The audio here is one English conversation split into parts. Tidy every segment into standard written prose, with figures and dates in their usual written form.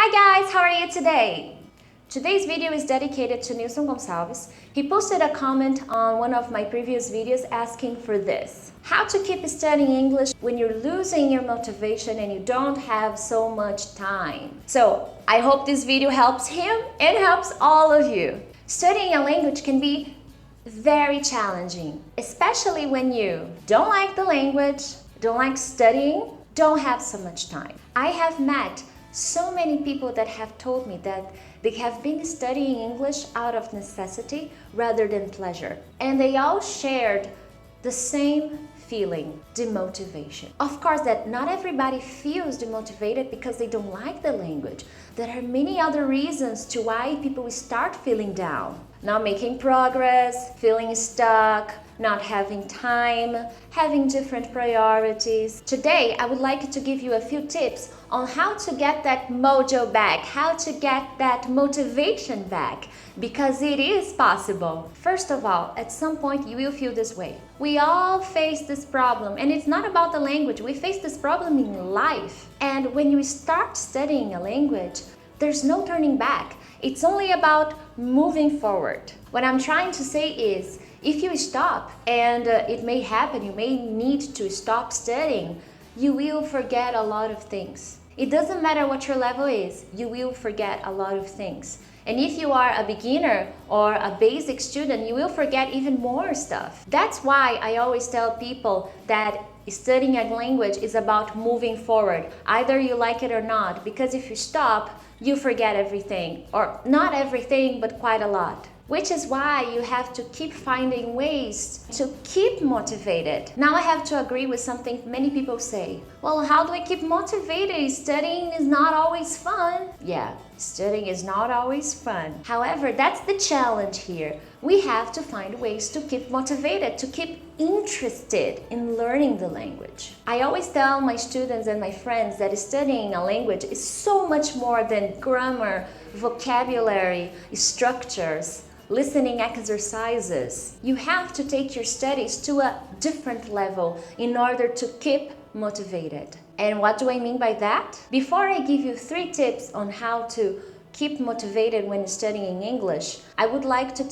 Hi guys, how are you today? Today's video is dedicated to Nilson Gonçalves. He posted a comment on one of my previous videos asking for this. How to keep studying English when you're losing your motivation and you don't have so much time. So I hope this video helps him and helps all of you. Studying a language can be very challenging, especially when you don't like the language, don't like studying, don't have so much time. I have met so many people that have told me that they have been studying English out of necessity rather than pleasure. And they all shared the same feeling, demotivation. Of course, that not everybody feels demotivated because they don't like the language. There are many other reasons to why people start feeling down. Not making progress, feeling stuck, not having time, having different priorities. Today, I would like to give you a few tips on how to get that mojo back, how to get that motivation back, because it is possible. First of all, at some point you will feel this way. We all face this problem, and it's not about the language. We face this problem in life. And when you start studying a language, there's no turning back. It's only about moving forward. What I'm trying to say is, if you stop, and it may happen, you may need to stop studying, you will forget a lot of things. It doesn't matter what your level is, you will forget a lot of things. And if you are a beginner or a basic student, you will forget even more stuff. That's why I always tell people that studying a language is about moving forward, either you like it or not, because if you stop, you forget everything, or not everything, but quite a lot. Which is why you have to keep finding ways to keep motivated. Now I have to agree with something many people say. Well, how do I keep motivated? Studying is not always fun. Yeah, studying is not always fun. However, that's the challenge here. We have to find ways to keep motivated, to keep interested in learning the language. I always tell my students and my friends that studying a language is so much more than grammar, vocabulary, structures, listening exercises. You have to take your studies to a different level in order to keep motivated. And what do I mean by that? Before I give you 3 tips on how to keep motivated when studying English, I would like to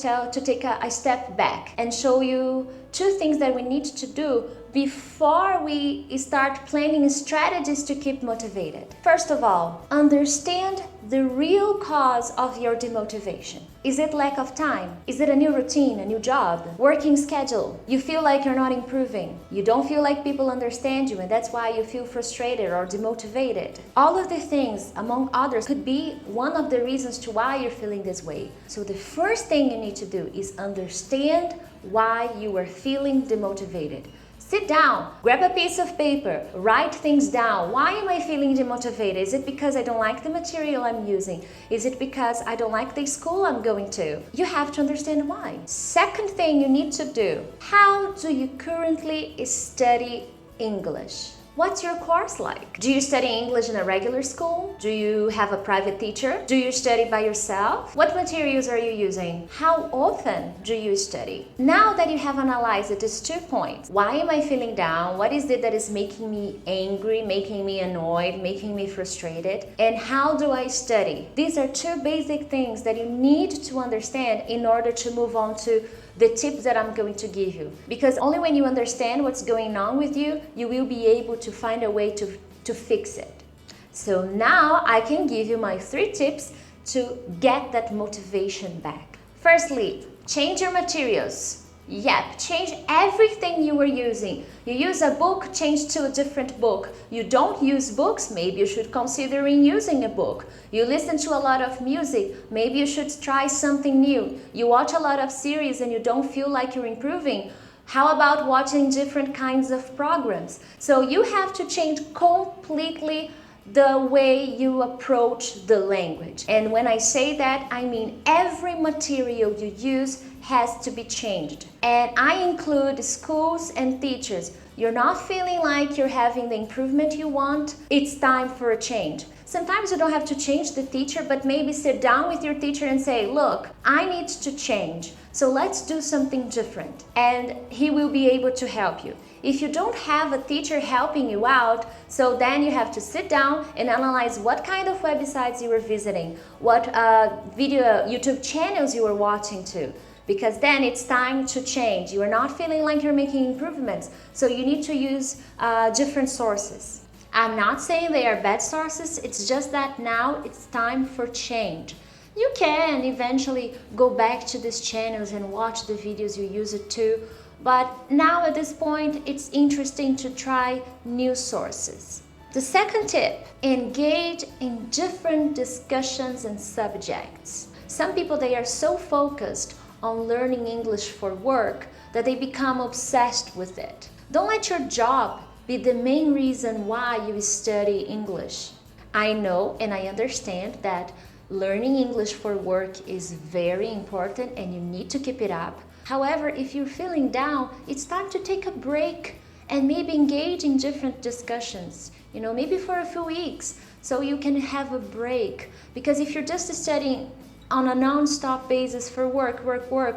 take a step back and show you 2 things that we need to do before we start planning strategies to keep motivated. First of all, understand the real cause of your demotivation. Is it lack of time? Is it a new routine, a new job, working schedule? You feel like you're not improving. You don't feel like people understand you, and that's why you feel frustrated or demotivated. All of the things, among others, could be one of the reasons to why you're feeling this way. So the first thing you need to do is understand why you are feeling demotivated. Sit down, grab a piece of paper, write things down. Why am I feeling demotivated? Is it because I don't like the material I'm using? Is it because I don't like the school I'm going to? You have to understand why. Second thing you need to do, how do you currently study English? What's your course like? Do you study English in a regular school? Do you have a private teacher? Do you study by yourself? What materials are you using? How often do you study? Now that you have analyzed these 2 points, why am I feeling down? What is it that is making me angry, making me annoyed, making me frustrated? And how do I study? These are 2 basic things that you need to understand in order to move on to the tips that I'm going to give you. Because only when you understand what's going on with you, you will be able to find a way to fix it. So now I can give you my 3 tips to get that motivation back. Firstly, change your materials. Yep, change everything you were using. You use a book, change to a different book. You don't use books, maybe you should consider using a book. You listen to a lot of music, maybe you should try something new. You watch a lot of series and you don't feel like you're improving. How about watching different kinds of programs? So you have to change completely the way you approach the language. And when I say that, I mean every material you use has to be changed. And I include schools and teachers. You're not feeling like you're having the improvement you want, it's time for a change. Sometimes you don't have to change the teacher, but maybe sit down with your teacher and say, look, I need to change, so let's do something different. And he will be able to help you. If you don't have a teacher helping you out, so then you have to sit down and analyze what kind of websites you were visiting, what video YouTube channels you were watching to, because then it's time to change. You are not feeling like you're making improvements, so you need to use different sources. I'm not saying they are bad sources, it's just that now it's time for change. You can eventually go back to these channels and watch the videos you used to, but now at this point it's interesting to try new sources. The second tip, engage in different discussions and subjects. Some people, they are so focused on learning English for work that they become obsessed with it. Don't let your job be the main reason why you study English. I know and I understand that learning English for work is very important and you need to keep it up. However, if you're feeling down, it's time to take a break and maybe engage in different discussions, maybe for a few weeks, so you can have a break. Because if you're just studying on a non-stop basis for work,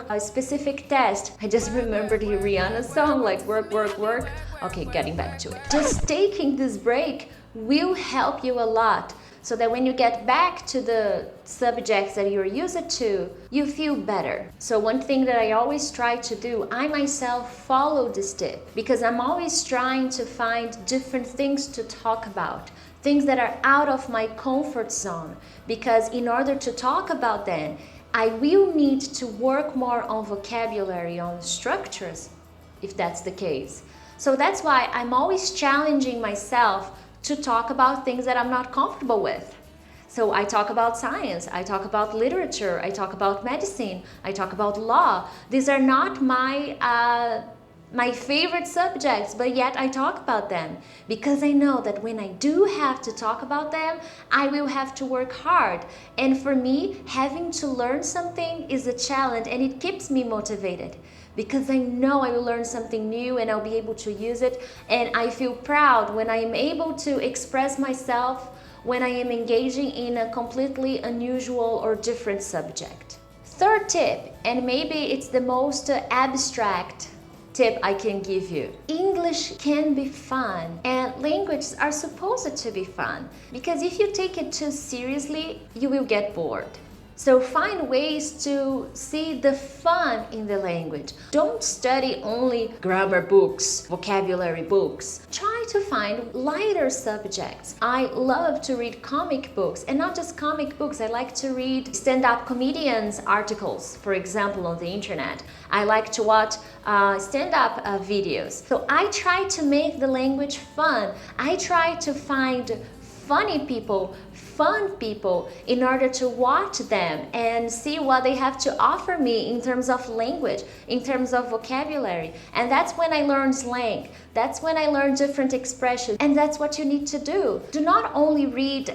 a specific test. I just remembered the Rihanna song, like work. Okay, getting back to it. Just taking this break will help you a lot, so that when you get back to the subjects that you're used to, you feel better. So one thing that I always try to do, I myself follow this tip, because I'm always trying to find different things to talk about, things that are out of my comfort zone, because in order to talk about them, I will need to work more on vocabulary, on structures, if that's the case. So that's why I'm always challenging myself to talk about things that I'm not comfortable with. So I talk about science, I talk about literature, I talk about medicine, I talk about law. These are not my favorite subjects, but yet I talk about them, because I know that when I do have to talk about them, I will have to work hard. And for me, having to learn something is a challenge, and it keeps me motivated, because I know I will learn something new and I'll be able to use it. And I feel proud when I am able to express myself, when I am engaging in a completely unusual or different subject. Third tip, and maybe it's the most abstract tip I can give you. English can be fun, and languages are supposed to be fun, because if you take it too seriously, you will get bored. So find ways to see the fun in the language. Don't study only grammar books, vocabulary books. Try to find lighter subjects. I love to read comic books, and not just comic books. I like to read stand-up comedians' articles, for example, on the internet. I like to watch stand-up videos. So I try to make the language fun. I try to find funny people, fun people, in order to watch them and see what they have to offer me in terms of language, in terms of vocabulary. And that's when I learn slang. That's when I learn different expressions. And that's what you need to do. Do not only read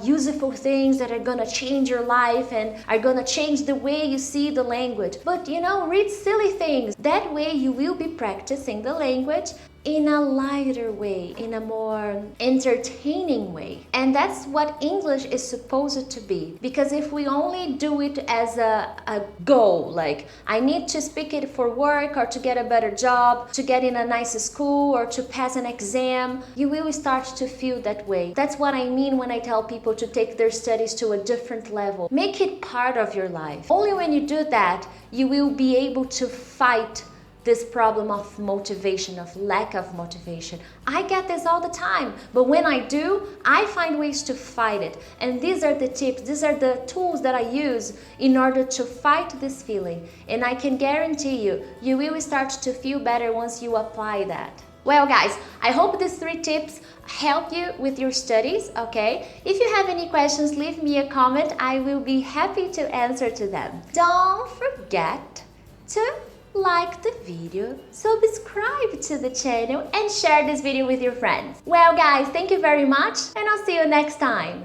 useful things that are gonna change your life and are gonna change the way you see the language, but read silly things. That way you will be practicing the language in a lighter way, in a more entertaining way. And that's what English is supposed to be. Because if we only do it as a goal, like I need to speak it for work or to get a better job, to get in a nice school or to pass an exam, you will start to feel that way. That's what I mean when I tell people to take their studies to a different level. Make it part of your life. Only when you do that, you will be able to fight this problem of motivation, of lack of motivation. I get this all the time, but when I do, I find ways to fight it. And these are the tips, these are the tools that I use in order to fight this feeling. And I can guarantee you, you will start to feel better once you apply that. Well guys, I hope these 3 tips help you with your studies, okay? If you have any questions, leave me a comment. I will be happy to answer to them. Don't forget to like the video, subscribe to the channel, and share this video with your friends. Well guys, thank you very much, and I'll see you next time.